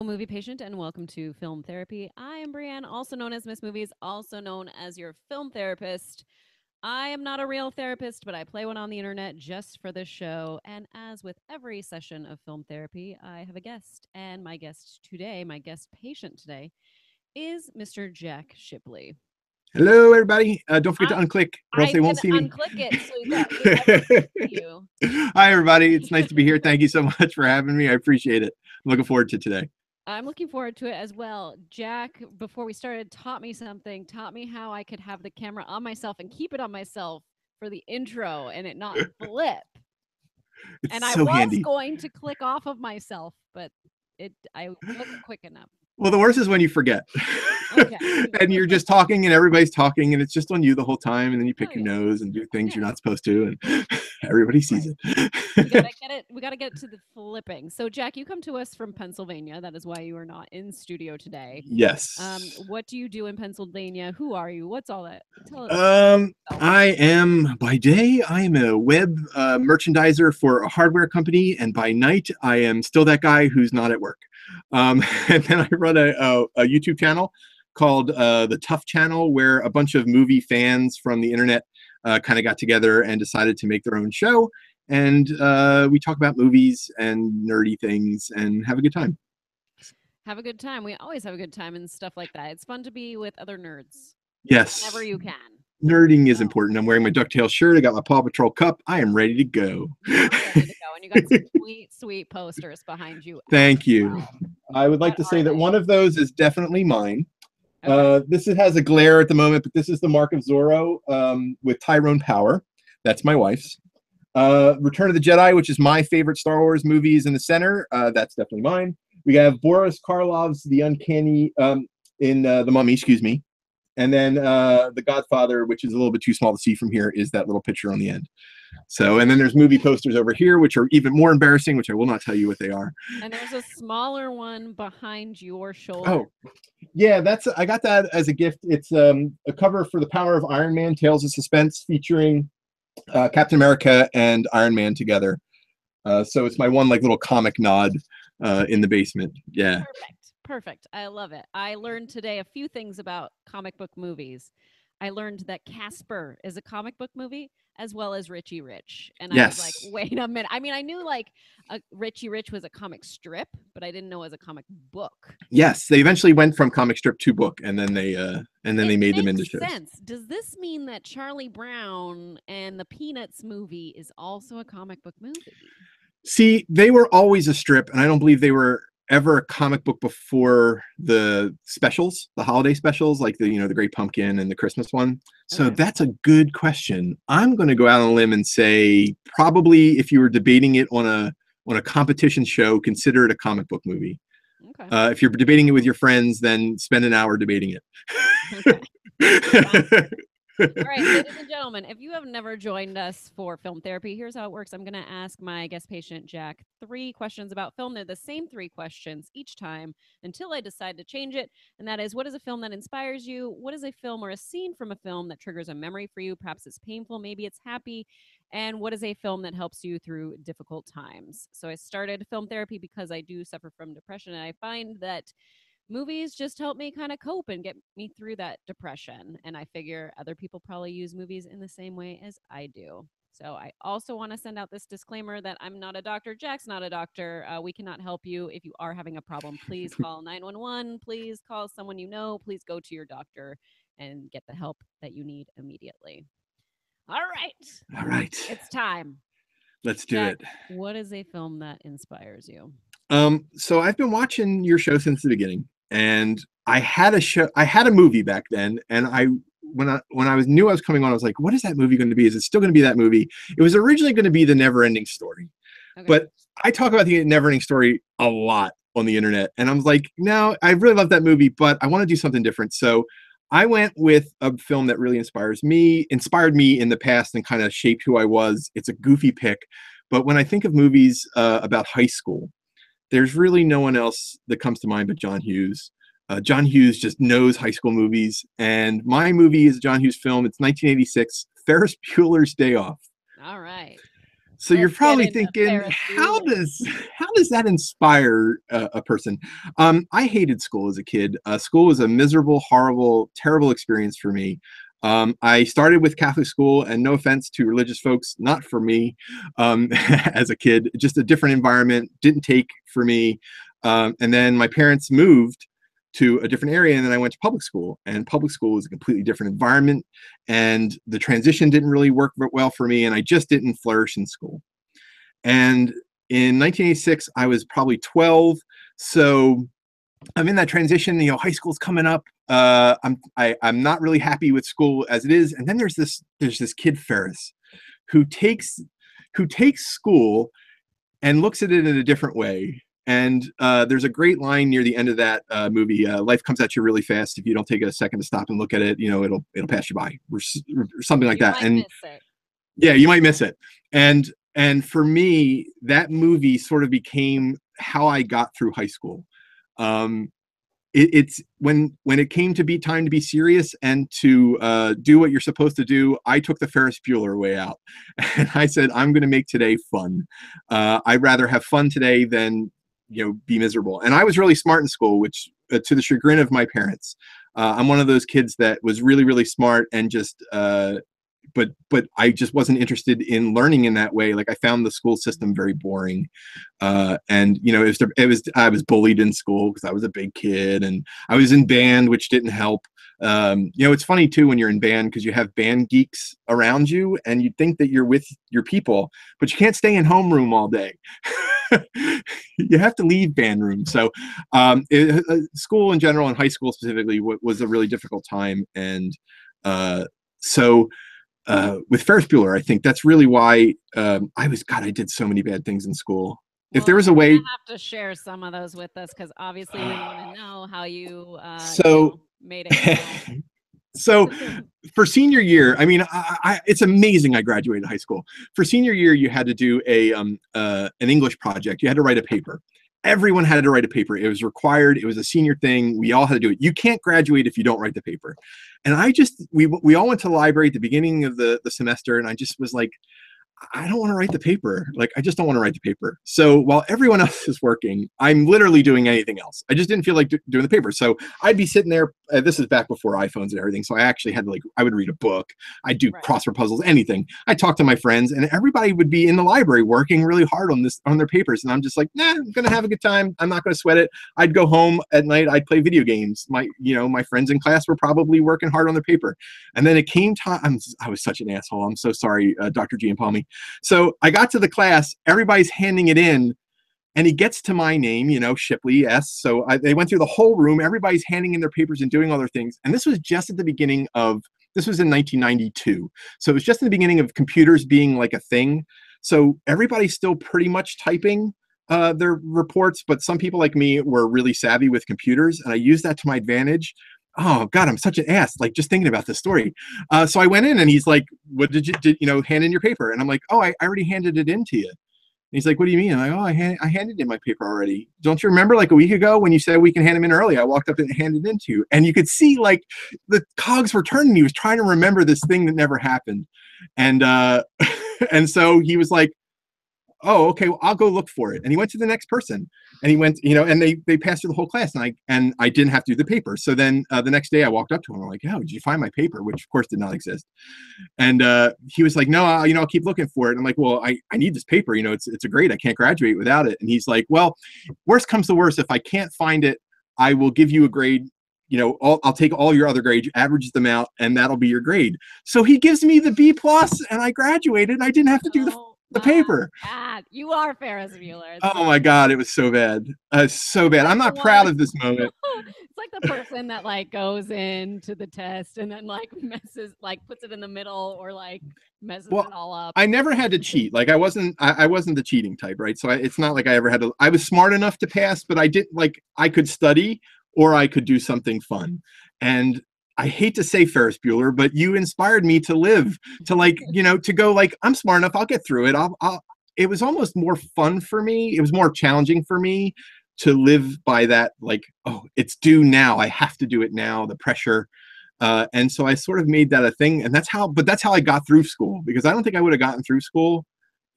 Movie patient, and welcome to Film Therapy. I am Brienne, also known as Miss Movies, also known as your film therapist. I am not a real therapist, but I play one on the internet just for this show. And as with every session of film therapy, I have a guest. And my guest today, my guest patient today, is Mr. Jack Shipley. Hello, everybody. Don't forget I to unclick or else I they won't can see me. unclick it so that everyone can see you. Hi, everybody. It's nice to be here. Thank you so much for having me. I appreciate it. I'm looking forward to today. I'm looking forward to it as well. Jack, before we started, taught me something, taught me how I could have the camera on myself and keep it on myself for the intro and it not flip. It's And I so was handy. going to click off of myself, but I wasn't quick enough. Well, the worst is when you forget. Okay. And you're just talking and everybody's talking and it's just on you the whole time. And then you Oh pick your yeah. nose and do things Yeah. you're not supposed to. And everybody sees Right. it. We gotta get it. We gotta get to the flipping. So, Jack, you come to us from Pennsylvania. That is why you are not in studio today. Yes. What do you do in Pennsylvania? Who are you? What's all that? Tell us. I am by day, I am a web merchandiser for a hardware company, and by night, I am still that guy who's not at work. And then I run a YouTube channel called The Tough Channel, where a bunch of movie fans from the internet kind of got together and decided to make their own show. And we talk about movies and nerdy things and have a good time. Have a good time. We always have a good time and stuff like that. It's fun to be with other nerds whenever Yes, you can. nerding is So important. I'm wearing my DuckTales shirt. I got my Paw Patrol cup. I am ready to go. you are ready to go, and you got some sweet, sweet posters behind you as Thank you. well. I would like What to are say that they? one of those is definitely mine. Okay. Has a glare at the moment, but this is the Mark of Zorro with Tyrone Power. That's my wife's. Return of the Jedi, which is my favorite Star Wars movie, is in the center. That's definitely mine. We have Boris Karloff's The Uncanny in The Mummy, excuse me. And then The Godfather, which is a little bit too small to see from here, is that little picture on the end. So, and then there's movie posters over here, which are even more embarrassing, which I will not tell you what they are. And there's a smaller one behind your shoulder. Oh, yeah, I got that as a gift. It's a cover for The Power of Iron Man, Tales of Suspense, featuring Captain America and Iron Man together. So it's my one like little comic nod in the basement. Yeah. Perfect. Perfect. I love it. I learned today a few things about comic book movies. I learned that Casper is a comic book movie as well as Richie Rich. And I was like, Yes. wait a minute. I mean, I knew like Richie Rich was a comic strip, but I didn't know it was a comic book. Yes. They eventually went from comic strip to book, and then they It made them into makes shows. sense. Does this mean that Charlie Brown and the Peanuts movie is also a comic book movie? See, they were always a strip, and I don't believe they were ever a comic book before the specials, the holiday specials, like the Great Pumpkin and the Christmas one. So Okay. that's a good question. I'm going to go out on a limb and say probably if you were debating it on a competition show, consider it a comic book movie. Okay. If you're debating it with your friends, then spend an hour debating Okay. it. All right, ladies and gentlemen, if you have never joined us for film therapy, here's how it works. I'm going to ask my guest patient, Jack, 3 questions about film. They're the same 3 questions each time until I decide to change it. And that is, what is a film that inspires you? What is a film or a scene from a film that triggers a memory for you? Perhaps it's painful, maybe it's happy. And what is a film that helps you through difficult times? So I started film therapy because I do suffer from depression. And I find that movies just help me kind of cope and get me through that depression. And I figure other people probably use movies in the same way as I do. So I also want to send out this disclaimer that I'm not a doctor. Jack's not a doctor. We cannot help you. If you are having a problem, please call 911. Please call someone you know. Please go to your doctor and get the help that you need immediately. All right. All right. It's time. Let's do Jack, it. what is a film that inspires you? So I've been watching your show since the beginning, and I had a movie back then, and when I knew I was coming on, I was like, what is that movie going to be? Is it still going to be that movie? It was originally going to be The Never Ending Story, Okay. but I talk about The Never Ending Story a lot on the internet, and I'm like, no, I really love that movie, but I want to do something different. So I went with a film that really inspired me in the past and kind of shaped who I was. It's a goofy pick, but when I think of movies about high school, there's really no one else that comes to mind but John Hughes. John Hughes just knows high school movies, and my movie is a John Hughes film. It's 1986, Ferris Bueller's Day Off. All right. So you're Let's get probably into thinking, Ferris how Bueller. does that inspire a person? I hated school as a kid. School was a miserable, horrible, terrible experience for me. I started with Catholic school, and no offense to religious folks, not for me. As a kid, just a different environment, didn't take for me. And then my parents moved to a different area, and then I went to public school, and public school was a completely different environment, and the transition didn't really work well for me, and I just didn't flourish in school. And in 1986, I was probably 12, so I'm in that transition. High school's coming up. I'm not really happy with school as it is, and then there's this kid Ferris who takes school and looks at it in a different way. And there's a great line near the end of that movie. Life comes at you really fast. If you don't take a second to stop and look at it, it'll pass you by, or something like that. And Miss it. yeah, you might miss it. And for me, that movie sort of became how I got through high school. It's when it came to be time to be serious and to do what you're supposed to do, I took the Ferris Bueller way out, and I said, I'm going to make today fun. I'd rather have fun today than be miserable. And I was really smart in school, which to the chagrin of my parents. I'm one of those kids that was really, really smart, and just but I just wasn't interested in learning in that way. Like, I found the school system very boring. And I was bullied in school because I was a big kid, and I was in band, which didn't help. It's funny too when you're in band, because you have band geeks around you, and you think that you're with your people, but you can't stay in homeroom all day. You have to leave band room. So school in general, and high school specifically, was a really difficult time. And so with Ferris Bueller, I think that's really why I did so many bad things in school. Well, if there was a way, you have to share some of those with us, because obviously we want to know how you made it. So for senior year, I mean, it's amazing I graduated high school. For senior year, you had to do an English project. You had to write a paper. Everyone had to write a paper. It was required. It was a senior thing. We all had to do it. You can't graduate if you don't write the paper. And we all went to the library at the beginning of the semester, and I just was like, I don't want to write the paper. Like, I just don't want to write the paper. So while everyone else is working, I'm literally doing anything else. I just didn't feel like doing the paper. So I'd be sitting there. This is back before iPhones and everything. So I actually had to, I would read a book. I'd do crossword puzzles, anything. I'd talk to my friends, and everybody would be in the library working really hard on their papers. And I'm just like, nah, I'm going to have a good time. I'm not going to sweat it. I'd go home at night. I'd play video games. My friends in class were probably working hard on their paper. And then it came time. I was such an asshole. I'm so sorry, Dr. G and Palmy. So I got to the class, everybody's handing it in, and he gets to my name, Shipley, S. So they went through the whole room, everybody's handing in their papers and doing all their things. And this was just at the beginning this was in 1992. So it was just in the beginning of computers being like a thing. So everybody's still pretty much typing their reports, but some people like me were really savvy with computers, and I used that to my advantage. Oh God, I'm such an ass. Like, just thinking about this story. So I went in, and he's like, what did you hand in your paper? And I'm like, oh, I already handed it in to you. And he's like, what do you mean? I'm like, oh, I handed in my paper already. Don't you remember, like, a week ago when you said we can hand them in early? I walked up and handed it in to you. And you could see, like, the cogs were turning. He was trying to remember this thing that never happened. And and so he was like, oh, okay, well, I'll go look for it. And he went to the next person, and he went, and they passed through the whole class, and I didn't have to do the paper. So then the next day I walked up to him. I'm like, oh, did you find my paper? Which of course did not exist. And he was like, no, I'll keep looking for it. And I'm like, well, I need this paper. It's a grade. I can't graduate without it. And he's like, well, worst comes to worst, if I can't find it, I will give you a grade. I'll take all your other grades, average them out, and that'll be your grade. So he gives me the B+, and I graduated. I didn't have to do the paper. God, you are Ferris Bueller. Oh my God, it was so bad. So bad. I'm not proud of this moment. It's like the person that goes into the test and then puts it in the middle, or messes it all up. I never had to cheat. I wasn't the cheating type, right? So it's not like I ever had to. I was smart enough to pass, but I didn't I could study, or I could do something fun. And I hate to say Ferris Bueller, but you inspired me to live, to go I'm smart enough, I'll get through it. It was almost more fun for me. It was more challenging for me to live by that, oh, it's due now. I have to do it now, the pressure. And so I sort of made that a thing, and that's how I got through school, because I don't think I would have gotten through school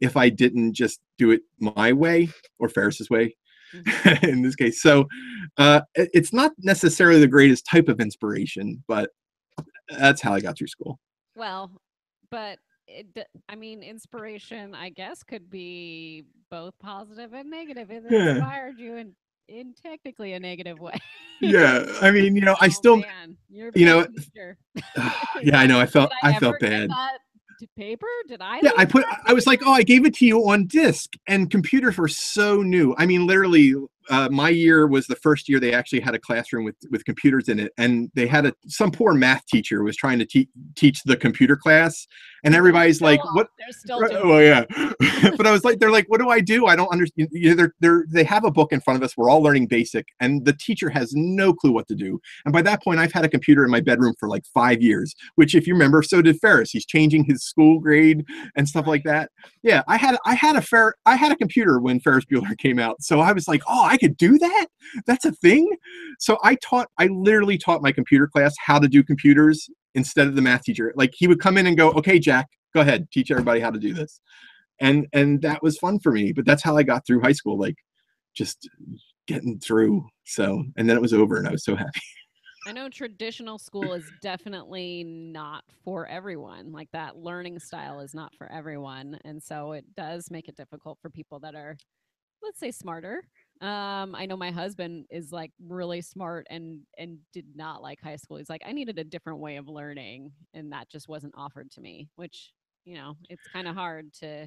if I didn't just do it my way or Ferris's way in this case. So it's not necessarily the greatest type of inspiration, but that's how I got through school. Well, but I mean, inspiration, I guess, could be both positive and negative. It Yeah. inspired you in technically a negative way. Yeah. I mean, I Oh still, man, you're a you bad know, teacher. yeah, I know. Did I I ever felt get bad. that to paper? Did I Yeah, leave that I was like, paper? oh, I gave it to you on disc, and computers were so new. I mean, literally, my year was the first year they actually had a classroom with computers in it, and they had some poor math teacher was trying to teach the computer class, and And they're everybody's still like, off. what? They're still doing Well, it. yeah, but I was like, they're like, what do I do? I don't understand. They have a book in front of us. We're all learning basic, and the teacher has no clue what to do. And by that point, I've had a computer in my bedroom for like 5 years. Which, if you remember, so did Ferris. He's changing his school grade and stuff like that. Yeah, I had a computer when Ferris Bueller came out, so I was like, oh, I could do that. That's a thing. So I literally taught my computer class how to do computers instead of the math teacher. Like he would come in and go, okay, Jack, go ahead, teach everybody how to do this, and that was fun for me. But that's how I got through high school, like just getting through. So, and then it was over, and I was so happy. I know traditional school is definitely not for everyone. Like that learning style is not for everyone. And so it does make it difficult for people that are, let's say, smarter. I know my husband is like really smart and did not like high school. He's like, I needed a different way of learning, and that just wasn't offered to me, which, it's kind of hard to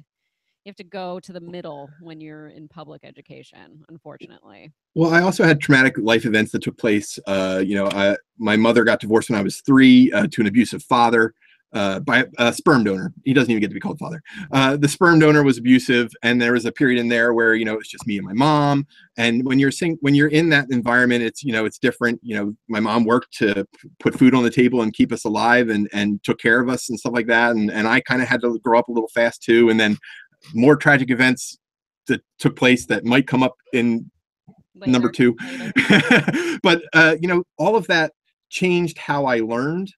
you have to go to the middle when you're in public education, unfortunately. Well, I also had traumatic life events that took place. My mother got divorced when I was 3 to an abusive father by a sperm donor. He doesn't even get to be called father. The sperm donor was abusive, and there was a period in there where it's just me and my mom. And when you're in that environment, it's different. My mom worked to put food on the table and keep us alive, and took care of us and stuff like that. And I kind of had to grow up a little fast too. And then more tragic events that took place that might come up in number 2. But all of that changed how I learned.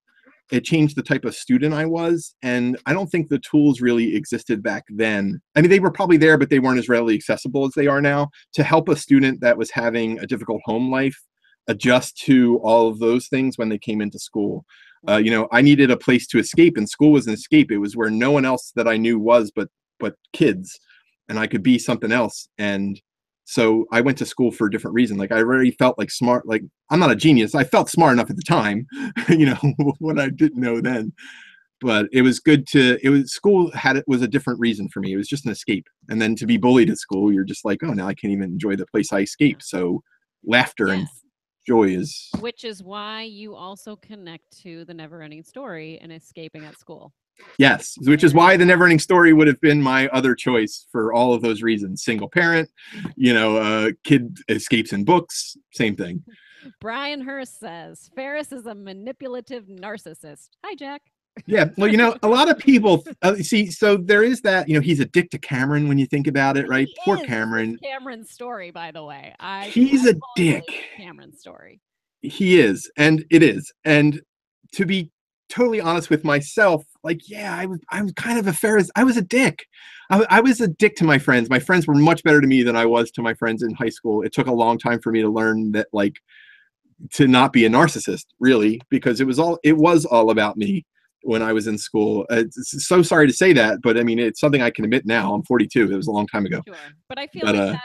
It changed the type of student I was, and I don't think the tools really existed back then. I mean, they were probably there, but they weren't as readily accessible as they are now to help a student that was having a difficult home life adjust to all of those things when they came into school. I needed a place to escape, and school was an escape. It was where no one else that I knew was but kids, and I could be something else. And so I went to school for a different reason. Like I already felt like smart. Like I'm not a genius. I felt smart enough at the time, what I didn't know then. But it was good school was a different reason for me. It was just an escape. And then to be bullied at school, you're just like, oh, now I can't even enjoy the place I escaped. So laughter and Yes. joy is. Which is why you also connect to the never ending story and escaping at school. Yes, which is why the Neverending Story would have been my other choice for all of those reasons. Single parent, kid escapes in books, same thing. Brian Hurst says Ferris is a manipulative narcissist. Hi, Jack. Yeah, well, a lot of people see. So there is that. He's a dick to Cameron when you think about it, right? Poor Cameron. Cameron's story, by the way. He's a dick. Cameron's story. He is, and it is, and to be totally honest with myself, like, yeah, I was kind of a Ferris. I was a dick. I was a dick to my friends. My friends were much better to me than I was to my friends in high school. It took a long time for me to learn that, like, to not be a narcissist, really, because it was all about me when I was in school. It's so sorry to say that, but I mean, it's something I can admit now. I'm 42. It was a long time ago. Sure. But I feel like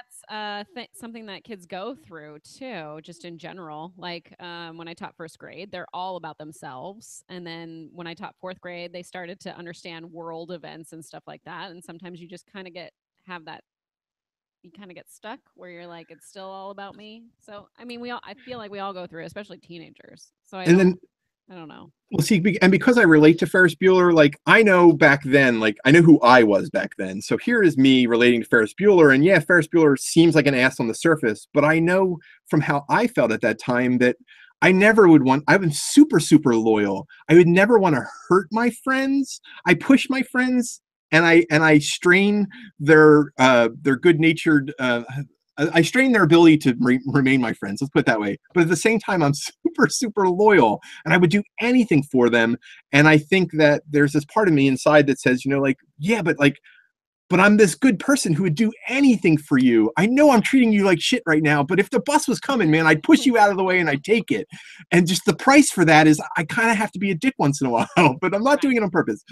that's something that kids go through too, just in general. Like when I taught first grade, they're all about themselves. And then when I taught fourth grade, they started to understand world events and stuff like that. And sometimes you just kind of get stuck where you're like, it's still all about me. So, I mean, I feel like we all go through it, especially teenagers. So I don't know. Well, see, and because I relate to Ferris Bueller, like I know back then, like I know who I was back then. So here is me relating to Ferris Bueller, and yeah, Ferris Bueller seems like an ass on the surface, but I know from how I felt at that time that I never would want. I was super, super loyal. I would never want to hurt my friends. I push my friends, and I strain their good-natured. I strain their ability to remain my friends. Let's put it that way. But at the same time, I'm super, super loyal, and I would do anything for them. And I think that there's this part of me inside that says, like, yeah, but like, but I'm this good person who would do anything for you. I know I'm treating you like shit right now, but if the bus was coming, man, I'd push you out of the way and I'd take it. And just the price for that is I kind of have to be a dick once in a while, but I'm not doing it on purpose.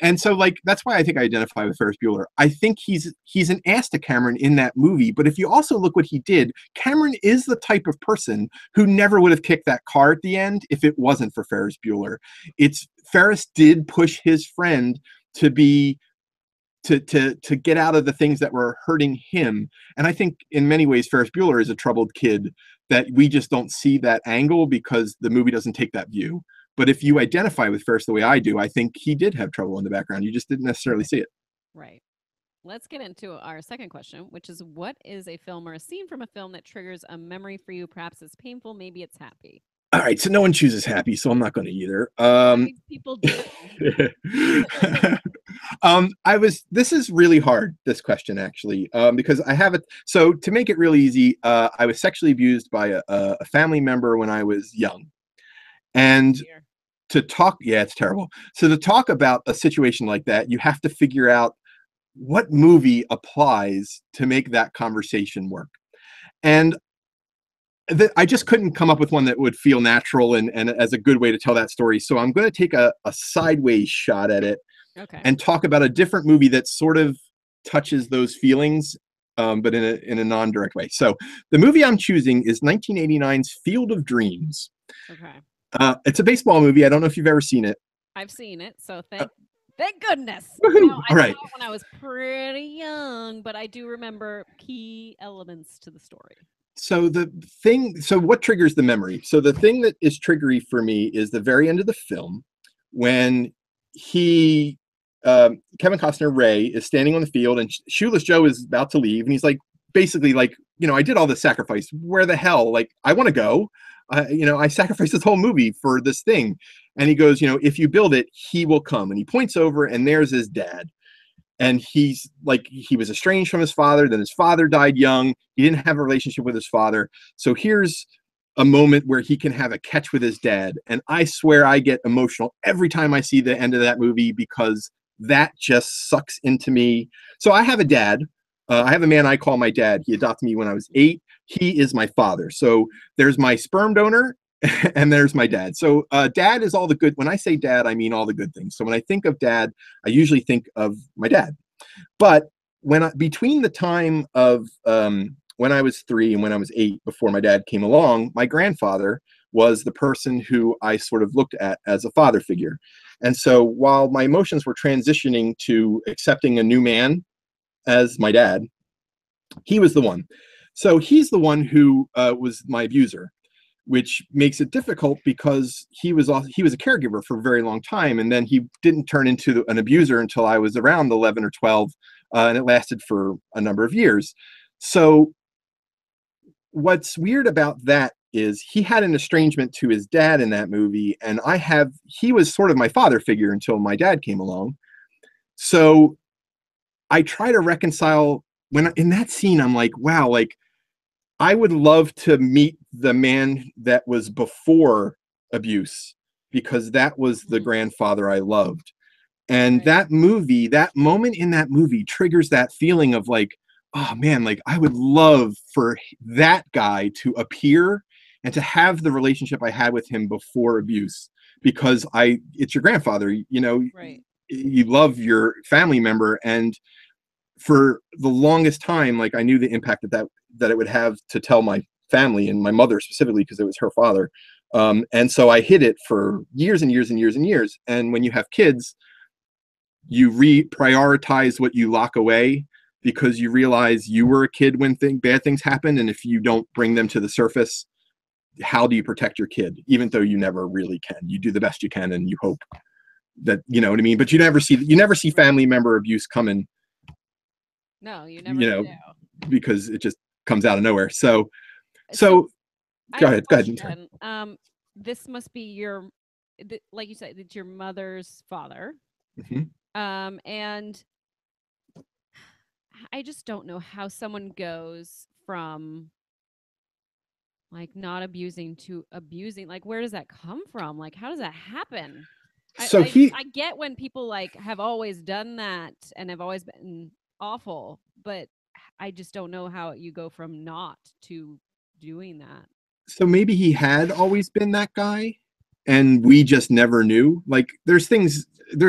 And so like, that's why I think I identify with Ferris Bueller. I think he's an ass to Cameron in that movie. But if you also look what he did, Cameron is the type of person who never would have kicked that car at the end if it wasn't for Ferris Bueller. Ferris did push his friend to be to get out of the things that were hurting him. And I think in many ways Ferris Bueller is a troubled kid that we just don't see that angle because the movie doesn't take that view. But if you identify with Ferris the way I do, I think he did have trouble in the background. You just didn't necessarily see it. Right. Let's get into our second question, which is, what is a film or a scene from a film that triggers a memory for you? Perhaps it's painful, maybe it's happy. All right, so no one chooses happy, so I'm not going to either. People do. This is really hard, this question, actually, because I have it. So to make it really easy, I was sexually abused by a family member when I was young. And to talk, yeah, it's terrible. So to talk about a situation like that, you have to figure out what movie applies to make that conversation work. And I just couldn't come up with one that would feel natural and as a good way to tell that story. So I'm going to take a sideways shot at it and talk about a different movie that sort of touches those feelings, but in a non-direct way. So the movie I'm choosing is 1989's Field of Dreams. Okay. It's a baseball movie. I don't know if you've ever seen it. I've seen it, so thank goodness. Now, I saw it when I was pretty young, but I do remember key elements to the story. So what triggers the memory? So the thing that is triggery for me is the very end of the film when Kevin Costner, Ray, is standing on the field and Shoeless Joe is about to leave. And he's like, basically like, I did all this sacrifice. Where the hell? Like, I want to go. I sacrificed this whole movie for this thing. And he goes, if you build it, he will come. And he points over and there's his dad. And he's like, he was estranged from his father. Then his father died young. He didn't have a relationship with his father. So here's a moment where he can have a catch with his dad. And I swear I get emotional every time I see the end of that movie because that just sucks into me. So I have a dad. I have a man I call my dad. He adopted me when I was 8. He is my father. So there's my sperm donor and there's my dad. So dad is all the good. When I say dad, I mean all the good things. So when I think of dad, I usually think of my dad. But between the time of when I was 3 and when I was 8, before my dad came along, my grandfather was the person who I sort of looked at as a father figure. And so while my emotions were transitioning to accepting a new man as my dad, he was the one. So he's the one who was my abuser, which makes it difficult because he was a caregiver for a very long time. And then he didn't turn into an abuser until I was around 11 or 12. And it lasted for a number of years. So what's weird about that is he had an estrangement to his dad in that movie. And he was sort of my father figure until my dad came along. So I try to reconcile when in that scene, I'm like, wow, like, I would love to meet the man that was before abuse because that was the grandfather I loved. And that movie, that moment in that movie triggers that feeling of like, oh man, like I would love for that guy to appear and to have the relationship I had with him before abuse because it's your grandfather, you love your family member. And for the longest time, like I knew the impact that it would have to tell my family and my mother specifically because it was her father. And so I hid it for years and years and years and years. And when you have kids, you reprioritize what you lock away because you realize you were a kid when bad things happen. And if you don't bring them to the surface, how do you protect your kid? Even though you never really can, you do the best you can and you hope that, you know what I mean? But you never see family member abuse coming. No, you never do. Because it just comes out of nowhere. So go ahead. This must be like you said, it's your mother's father. Mm-hmm. And I just don't know how someone goes from like not abusing to abusing. Like, where does that come from? Like, how does that happen? So I get when people like have always done that and have always been awful, but I just don't know how you go from not to doing that. So maybe he had always been that guy and we just never knew. Like there's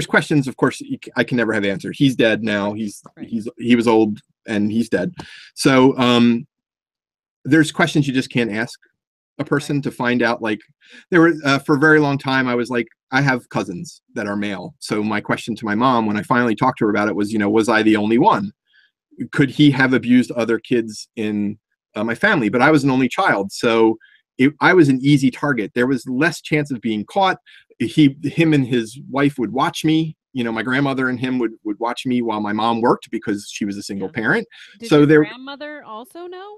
questions, of course, I can never have answered. He's dead now. Right. He was old and he's dead. So there's questions you just can't ask a person to find out. Like there were for a very long time I was like, I have cousins that are male. So my question to my mom when I finally talked to her about it was, was I the only one? Could he have abused other kids in my family? But I was an only child, so I was an easy target. There was less chance of being caught. Him and his wife would watch me. My grandmother and him would watch me while my mom worked because she was a single parent. Did so your there, grandmother also know?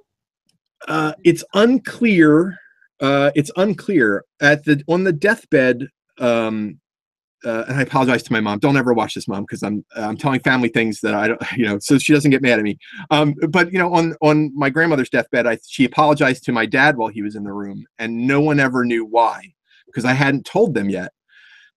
it's unclear. It's unclear on the deathbed. And I apologize to my mom. Don't ever watch this, Mom, because I'm telling family things that I don't, so she doesn't get mad at me. But on my grandmother's deathbed, she apologized to my dad while he was in the room, and no one ever knew why, because I hadn't told them yet.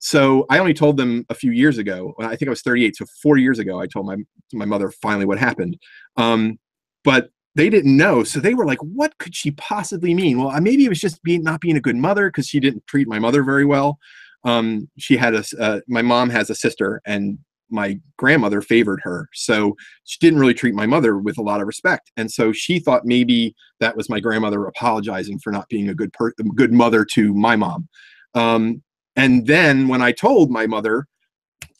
So I only told them a few years ago. I think I was 38, so 4 years ago, I told my mother finally what happened. But they didn't know, so they were like, "What could she possibly mean?" Well, maybe it was just not being a good mother because she didn't treat my mother very well. She had my mom has a sister, and my grandmother favored her, so she didn't really treat my mother with a lot of respect, and so she thought maybe that was my grandmother apologizing for not being a good mother to my mom. And then when I told my mother,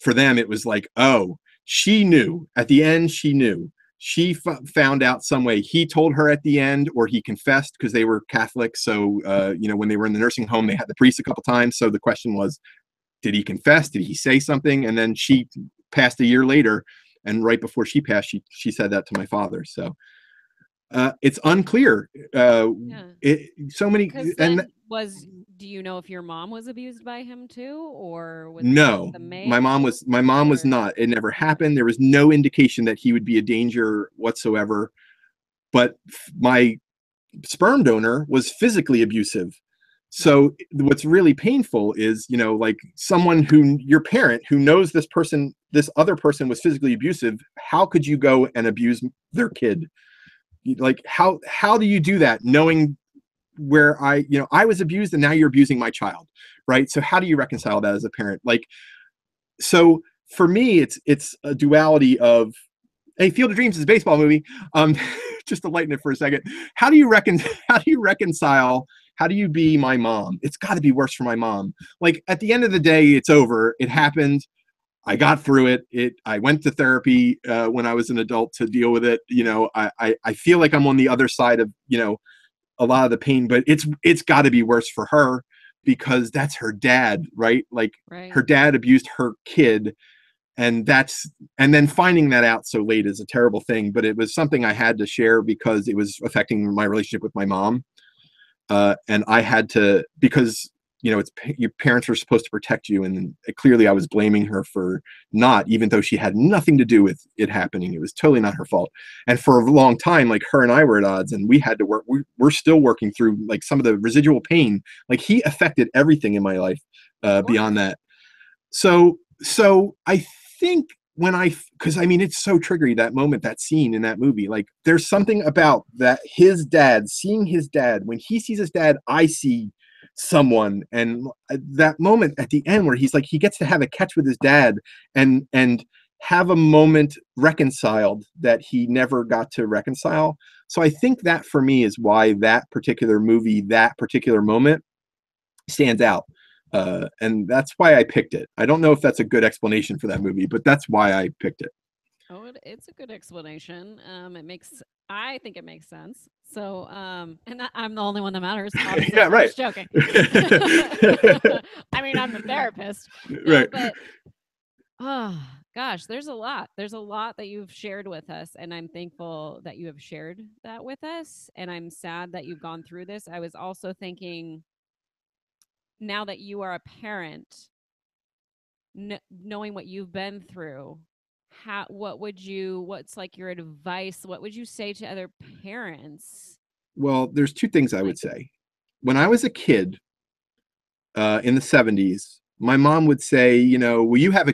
for them it was like, oh, she knew. At the end, she knew. She found out some way. He told her at the end, or he confessed, because they were Catholic. So, when they were in the nursing home, they had the priest a couple times. So the question was, did he confess? Did he say something? And then she passed a year later. And right before she passed, she said that to my father. So it's unclear. So many. And do you know if your mom was abused by him too, or was no, the my mom was not. It never happened. There was no indication that he would be a danger whatsoever. But my sperm donor was physically abusive. So what's really painful is, like someone your parent who knows this other person was physically abusive. How could you go and abuse their kid? Like, how do you do that knowing where I was abused and now you're abusing my child, right? So how do you reconcile that as a parent? Like, so for me, it's a duality of, hey, Field of Dreams is a baseball movie. Just to lighten it for a second, how do you reconcile? How do you be my mom? It's got to be worse for my mom. Like, at the end of the day, it's over. It happened. I got through it. I went to therapy when I was an adult to deal with it. I feel like I'm on the other side of, a lot of the pain, but it's got to be worse for her because that's her dad, right? Like, her dad abused her kid, and then finding that out so late is a terrible thing. But it was something I had to share because it was affecting my relationship with my mom, and I had to, because your parents are supposed to protect you, and clearly I was blaming her for not, even though she had nothing to do with it happening. It was totally not her fault. And for a long time, like, her and I were at odds, and we had to work. We're still working through, like, some of the residual pain. Like, he affected everything in my life beyond that. So I think because it's so triggery, that moment, that scene in that movie. Like, there's something about that, seeing his dad. When he sees his dad, I see someone. And that moment at the end where he's like, he gets to have a catch with his dad and have a moment reconciled that he never got to reconcile. So I think that for me is why that particular movie, that particular moment stands out. And that's why I picked it. I don't know if that's a good explanation for that movie, but that's why I picked it. Oh, it's a good explanation. I think it makes sense. So, and I'm the only one that matters. Yeah, right. I'm just joking. I'm the therapist. Right. But, oh, gosh, there's a lot. There's a lot that you've shared with us, and I'm thankful that you have shared that with us. And I'm sad that you've gone through this. I was also thinking, now that you are a parent, knowing what you've been through, what's like your advice? What would you say to other parents? Well, there's two things I would say. When I was a kid in the 70s, my mom would say, well, you have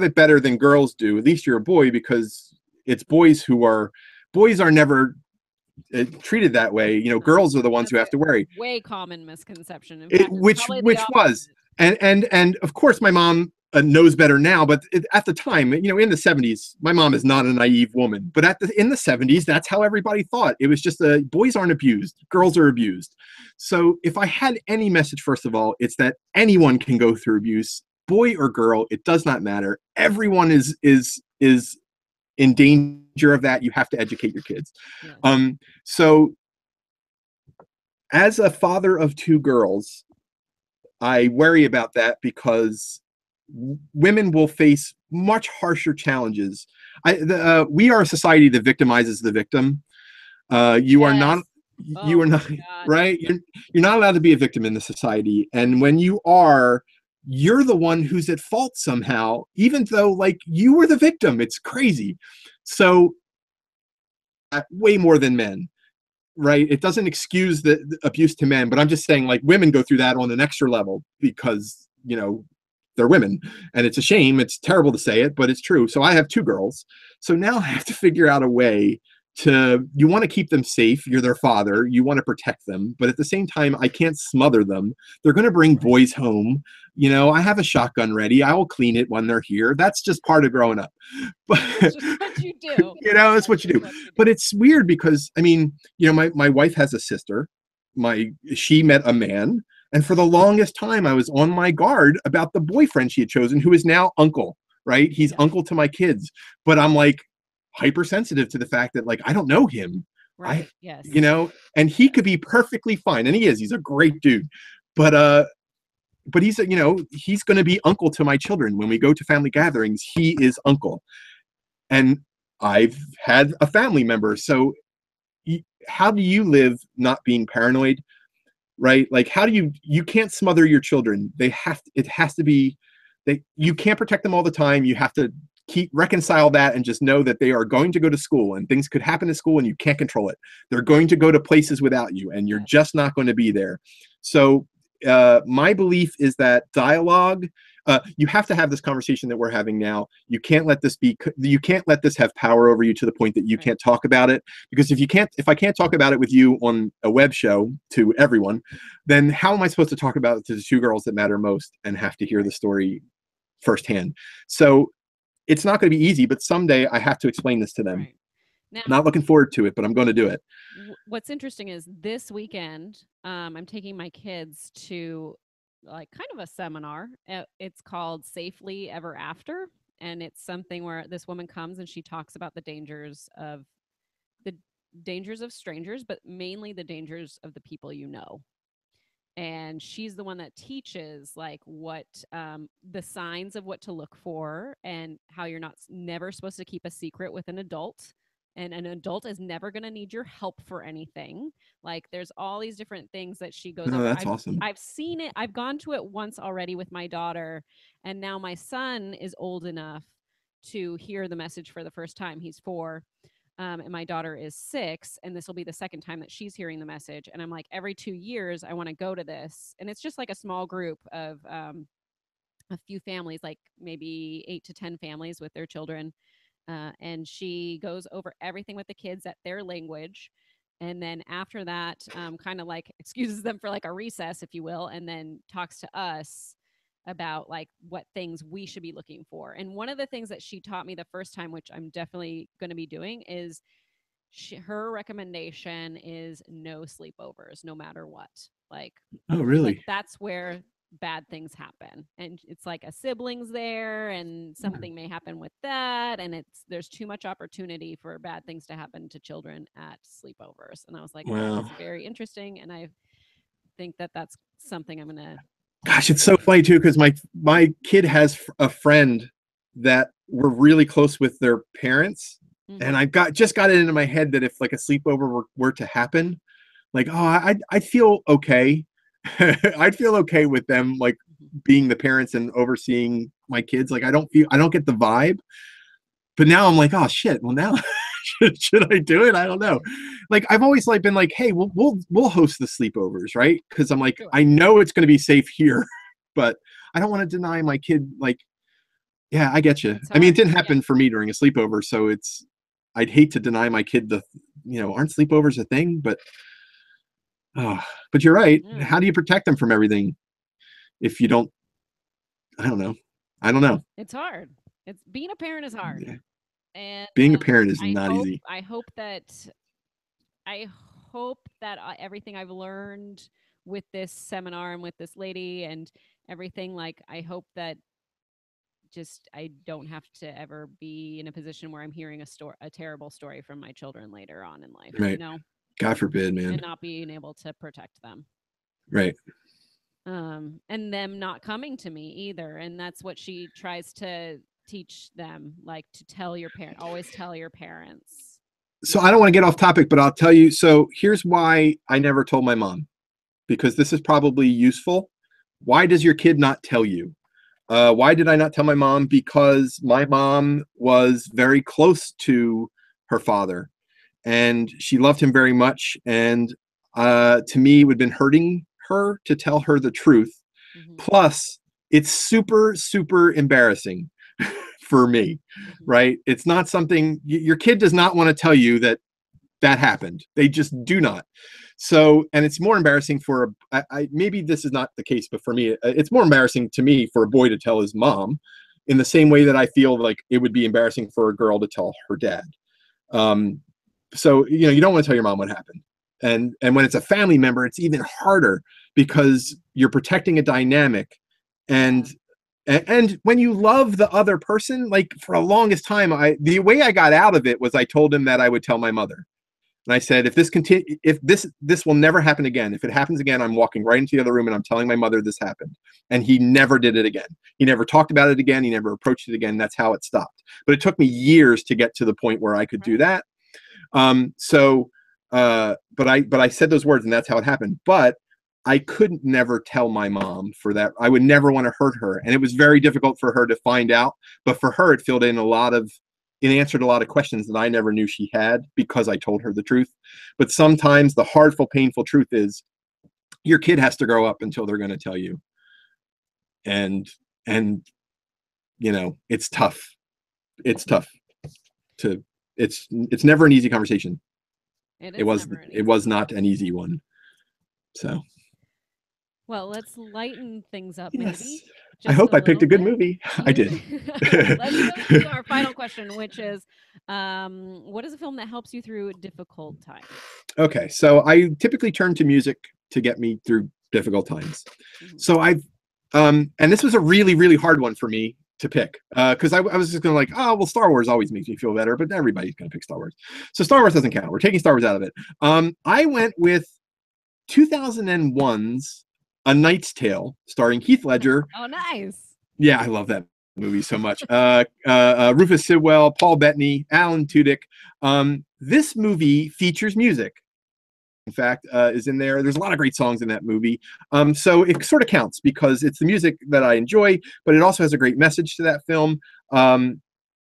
it better than girls do. At least you're a boy, because it's boys are never treated that way. You know, girls are the ones who have to worry. Way common misconception. In fact, Which was, and of course my mom knows better now, but at the time, you know, in the 70s, my mom is not a naive woman, but in the 70s, that's how everybody thought. It was just boys aren't abused, girls are abused. So if I had any message, first of all, it's that anyone can go through abuse, boy or girl, it does not matter. Everyone is in danger of that. You have to educate your kids. Yeah. So as a father of two girls, I worry about that because women will face much harsher challenges. We are a society that victimizes the victim. You are not, right? You're not allowed to be a victim in the society. And when you are, you're the one who's at fault somehow, even though like you were the victim. It's crazy. So way more than men. Right. It doesn't excuse the abuse to men, but I'm just saying like women go through that on an extra level because, you know, they're women and it's a shame. It's terrible to say it, but it's true. So I have two girls. So now I have to figure out a way you want to keep them safe. You're their father. You want to protect them. But at the same time, I can't smother them. They're going to bring boys home. You know, I have a shotgun ready. I will clean it when they're here. That's just part of growing up. But it's just what you do. You know, it's what you do. But it's weird because, I mean, you know, my wife has a sister. She met a man. And for the longest time, I was on my guard about the boyfriend she had chosen, who is now uncle, right? He's uncle to my kids. But I'm like hypersensitive to the fact that like, I don't know him. Right. Yes. You know, and he could be perfectly fine. And he's a great dude. But he's, you know, he's going to be uncle to my children. When we go to family gatherings, he is uncle. And I've had a family member. So how do you live not being paranoid? Right? Like, how do you can't smother your children. It has to be, you can't protect them all the time. You have to reconcile that and just know that they are going to go to school and things could happen at school and you can't control it. They're going to go to places without you and you're just not going to be there. So my belief is that dialogue, you have to have this conversation that we're having now. You can't let this have power over you to the point that you can't talk about it. Because if I can't talk about it with you on a web show to everyone, then how am I supposed to talk about it to the two girls that matter most and have to hear the story firsthand? So it's not going to be easy, but someday I have to explain this to them. Right. Now, not looking forward to it, but I'm going to do it. What's interesting is this weekend, I'm taking my kids to like kind of a seminar. It's called Safely Ever After. And it's something where this woman comes and she talks about the dangers of strangers, but mainly the dangers of the people you know. And she's the one that teaches like what the signs of what to look for and how you're never supposed to keep a secret with an adult. And an adult is never going to need your help for anything. Like there's all these different things that she goes over. That's awesome. I've seen it. I've gone to it once already with my daughter. And now my son is old enough to hear the message for the first time. He's 4. And my daughter is 6. And this will be the second time that she's hearing the message. And I'm like, every 2 years, I want to go to this. And it's just like a small group of a few families, like maybe 8 to 10 families with their children. And she goes over everything with the kids at their language. And then after that, kind of like excuses them for like a recess, if you will, and then talks to us about like what things we should be looking for. And one of the things that she taught me the first time, which I'm definitely going to be doing, is her recommendation is no sleepovers, no matter what. Like, oh, really? Like, that's where bad things happen, and it's like a sibling's there and something may happen with that, and there's too much opportunity for bad things to happen to children at sleepovers. And I was like, wow, that's very interesting, and I think that that's something I'm gonna gosh, it's so funny too, because my kid has a friend that were really close with their parents. And I just got it into my head that if like a sleepover were to happen, like, oh, I'd feel okay. I'd feel okay with them like being the parents and overseeing my kids. Like I don't get the vibe. But now I'm like, oh shit. Well, now should I do it? I don't know. Like I've always like been like, hey, we'll host the sleepovers, right? Because I'm like, I know it's going to be safe here, but I don't want to deny my kid. Like, yeah, I get you. I mean, it didn't happen for me during a sleepover, so it's I'd hate to deny my kid aren't sleepovers a thing? But you're right. Yeah. How do you protect them from everything if you don't? I don't know. It's hard. It's being a parent is hard. Yeah. And Being a parent is not hope, easy. I hope that everything I've learned with this seminar and with this lady and everything, like, I hope that just I don't have to ever be in a position where I'm hearing a terrible story from my children later on in life, Right. God forbid, man. and not being able to protect them. Right. And them not coming to me either. And that's what she tries to teach them, like, to tell your parent, always tell your parents. So I don't want to get off topic, but I'll tell you. So here's why I never told my mom, because this is probably useful. Why does your kid not tell you? Why did I not tell my mom? Because my mom was very close to her father and she loved him very much. And to me, it would have been hurting her to tell her the truth. Mm-hmm. Plus, it's super, super embarrassing for me, right? It's not something your kid does not want to tell you that happened. They just do not. So, and it's more embarrassing for maybe this is not the case, but for me, it's more embarrassing to me for a boy to tell his mom, in the same way that I feel like it would be embarrassing for a girl to tell her dad. So, you don't want to tell your mom what happened. And when it's a family member, it's even harder because you're protecting a dynamic. And when you love the other person, like, for the longest time, the way I got out of it was I told him that I would tell my mother. And I said, if this will never happen again. If it happens again, I'm walking right into the other room and I'm telling my mother this happened. And he never did it again. He never talked about it again. He never approached it again. That's how it stopped. But it took me years to get to the point where I could do that. But I said those words and that's how it happened. But I couldn't never tell my mom for that. I would never want to hurt her. And it was very difficult for her to find out. But for her, it filled in it answered a lot of questions that I never knew she had because I told her the truth. But sometimes the hardful, painful truth is your kid has to grow up until they're going to tell you. And it's tough. It's tough it's never an easy conversation. It was not an easy one. So. Well, let's lighten things up, yes. maybe. I hope I picked a good movie. I did. Let's go to our final question, which is, what is a film that helps you through difficult times? Okay, so I typically turn to music to get me through difficult times. Mm-hmm. So and this was a really, really hard one for me to pick because I was just going to Star Wars always makes me feel better, but everybody's going to pick Star Wars. So Star Wars doesn't count. We're taking Star Wars out of it. I went with 2001's A Knight's Tale, starring Heath Ledger. Oh, nice. Yeah, I love that movie so much. Rufus Sewell, Paul Bettany, Alan Tudyk. This movie features music. In fact, is in there. There's a lot of great songs in that movie. So it sort of counts because it's the music that I enjoy, but it also has a great message to that film.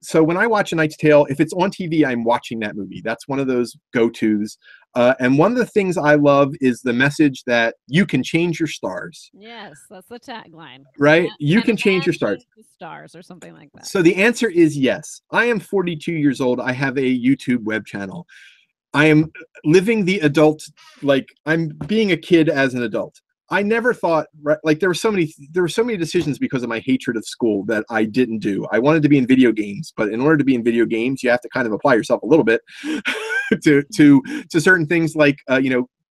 So when I watch A Knight's Tale, if it's on TV, I'm watching that movie. That's one of those go-tos. And one of the things I love is the message that you can change your stars. Yes, that's the tagline. Right? You can change your stars. Stars or something like that. So the answer is yes. I am 42 years old. I have a YouTube web channel. I am living the adult, like I'm being a kid as an adult. I never thought, like there were so many decisions because of my hatred of school that I didn't do. I wanted to be in video games, but in order to be in video games, you have to kind of apply yourself a little bit to certain things. Like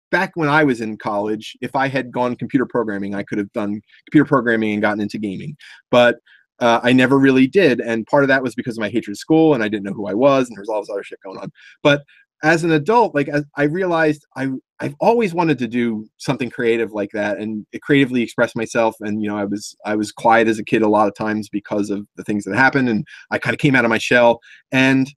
back when I was in college, if I had gone computer programming, I could have done computer programming and gotten into gaming, but I never really did. And part of that was because of my hatred of school, and I didn't know who I was, and there was all this other shit going on. But as an adult, I realized I've always wanted to do something creative like that and creatively express myself. And, I was quiet as a kid a lot of times because of the things that happened. And I kind of came out of my shell. And,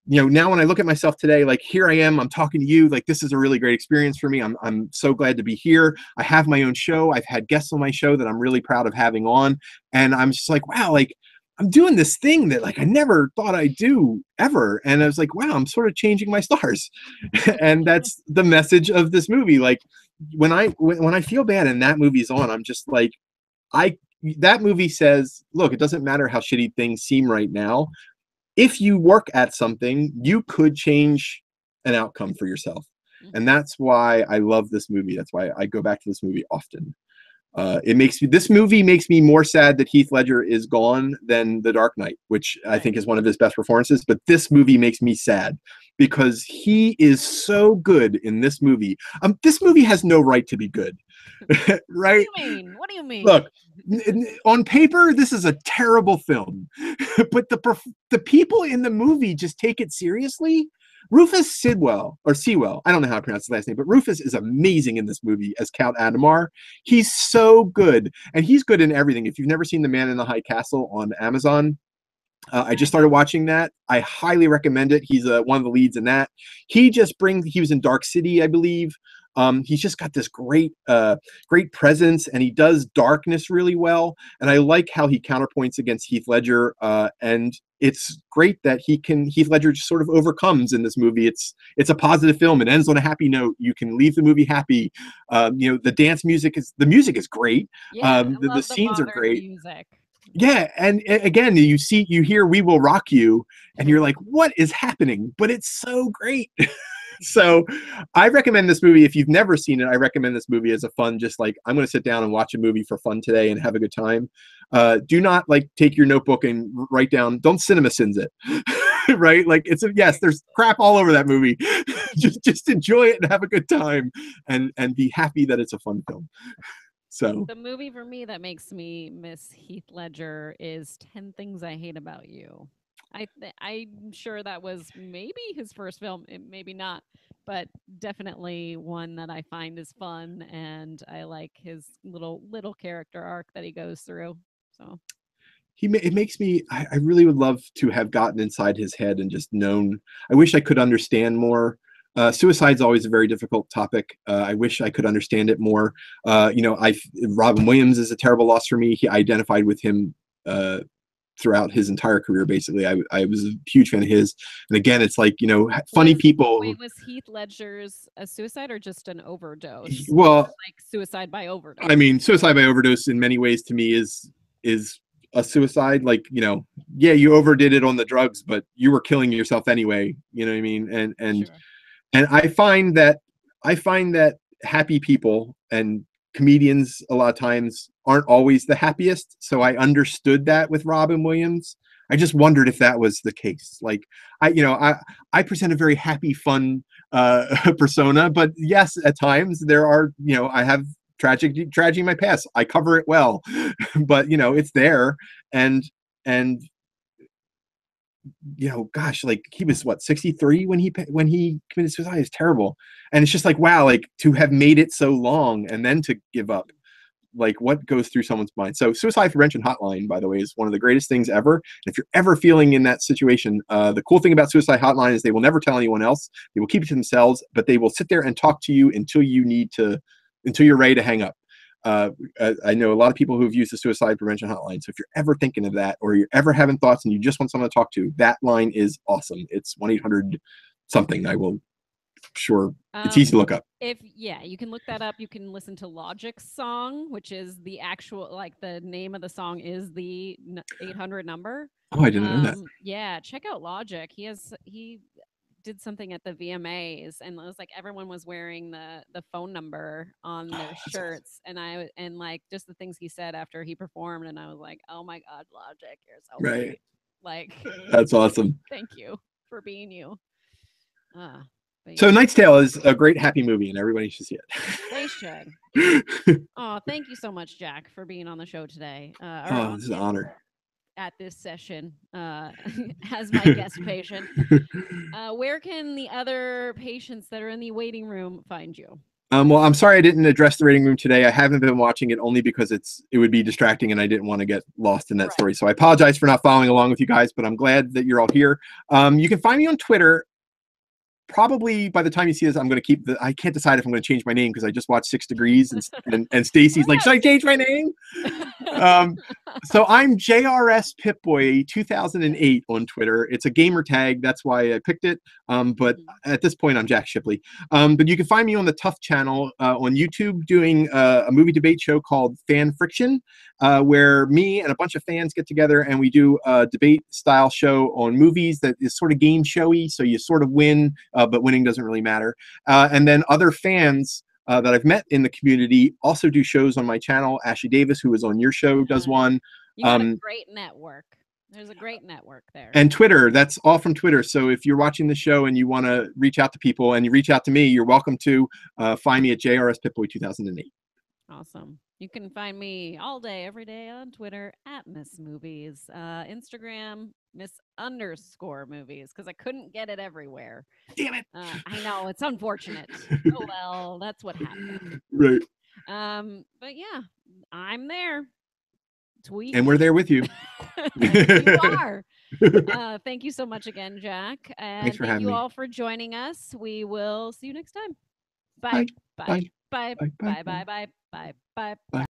now when I look at myself today, like here I am, I'm talking to you, like this is a really great experience for me. I'm so glad to be here. I have my own show. I've had guests on my show that I'm really proud of having on. And I'm just like, wow, like, I'm doing this thing that I never thought I'd do ever. And I was like, wow, I'm sort of changing my stars. And that's the message of this movie. Like when I feel bad and that movie's on, I'm just like, that movie says, look, it doesn't matter how shitty things seem right now. if you work at something, you could change an outcome for yourself. And that's why I love this movie. That's why I go back to this movie often. This movie makes me more sad that Heath Ledger is gone than The Dark Knight, which I think is one of his best performances. But this movie makes me sad because he is so good in this movie. This movie has no right to be good, right? What do you mean? What do you mean? Look, on paper, this is a terrible film, but the people in the movie just take it seriously. Rufus Sewell, I don't know how to pronounce his last name, but Rufus is amazing in this movie as Count Adhemar. He's so good, and he's good in everything. If you've never seen The Man in the High Castle on Amazon, I just started watching that. I highly recommend it. He's one of the leads in that. He was in Dark City, I believe. He's just got this great presence, and he does darkness really well. And I like how he counterpoints against Heath Ledger. And it's great that Heath Ledger just sort of overcomes in this movie. It's a positive film. It ends on a happy note. You can leave the movie happy. The music is great. Yeah, the scenes are great. Music. Yeah, and again, you hear "We Will Rock You," and you're like, "What is happening?" But it's so great. So I recommend this movie. If you've never seen it, I recommend this movie as a fun, just like, I'm going to sit down and watch a movie for fun today and have a good time. Do not take your notebook and write down, don't CinemaSins it, right? Yes, there's crap all over that movie. just enjoy it and have a good time and be happy that it's a fun film. So the movie for me that makes me miss Heath Ledger is 10 Things I Hate About You. I'm sure that was maybe his first film, maybe not, but definitely one that I find is fun, and I like his little character arc that he goes through. So it makes me. I really would love to have gotten inside his head and just known. I wish I could understand more. Suicide's always a very difficult topic. I wish I could understand it more. Robin Williams is a terrible loss for me. I identified with him throughout his entire career, basically. I was a huge fan of his. And again, it's funny people. Wait, was Heath Ledger's a suicide or just an overdose? Well, suicide by overdose. I mean, suicide by overdose in many ways to me is a suicide. Yeah, you overdid it on the drugs, but you were killing yourself anyway. You know what I mean? And Sure. And I find that happy people and comedians a lot of times aren't always the happiest. So I understood that with Robin Williams. I just wondered if that was the case. I present a very happy, fun persona, but yes, at times there are, I have tragedy in my past. I cover it well, but it's there. And gosh, he was 63 when he committed suicide. Is terrible. And it's just wow, to have made it so long and then to give up, what goes through someone's mind. So Suicide Prevention Hotline, by the way, is one of the greatest things ever. And if you're ever feeling in that situation, the cool thing about Suicide Hotline is they will never tell anyone else. They will keep it to themselves, but they will sit there and talk to you until you're ready to hang up. I know a lot of people who've used the Suicide Prevention Hotline. So if you're ever thinking of that, or you're ever having thoughts and you just want someone to talk to, that line is awesome. It's 1-800 something. It's easy to look up. You can look that up. You can listen to Logic's song, which is the actual, the name of the song is the 800 number. Oh, I didn't know that. Yeah, check out Logic. He did something at the VMAs, and it was everyone was wearing the phone number on their shirts, awesome. and just the things he said after he performed, and I was like, oh my God, Logic, you're so right. Great. That's awesome. Thank you for being you. So Knight's Tale is a great happy movie, and everybody should see it. They should. Oh, thank you so much, Jack, for being on the show today. This is an honor. At this session as my guest patient. Where can the other patients that are in the waiting room find you? Well, I'm sorry I didn't address the waiting room today. I haven't been watching it only because it would be distracting, and I didn't want to get lost in that story. So I apologize for not following along with you guys, but I'm glad that you're all here. You can find me on Twitter. Probably by the time you see this, I'm going to keep I can't decide if I'm going to change my name because I just watched 6 Degrees and Stacy's like, should I change my name? So I'm JRS Pipboy 2008 on Twitter. It's a gamer tag. That's why I picked it. But at this point, I'm Jack Shipley. But you can find me on the Tough channel on YouTube doing a movie debate show called Fan Friction, where me and a bunch of fans get together and we do a debate style show on movies that is sort of game showy. So you sort of win, but winning doesn't really matter. And then other fans that I've met in the community also do shows on my channel. Ashley Davis, who was on your show, does one. You got a great network. There's a great network there. And Twitter, that's all from Twitter. So if you're watching the show and you want to reach out to people and you reach out to me, you're welcome to find me at JRS Pitboy 2008. Awesome. You can find me all day, every day on Twitter at Miss Movies, Instagram Miss_movies, because I couldn't get it everywhere. Damn it! I know, it's unfortunate. Oh well, that's what happened. Right. But yeah, I'm there. Tweet. And we're there with you. You are. Thank you so much again, Jack. And Thanks for thank having you me. all for joining us. We will see you next time. Bye. Bye. Bye. Bye. Bye. Bye. Bye. Bye. Bye. Bye. Bye. Bye.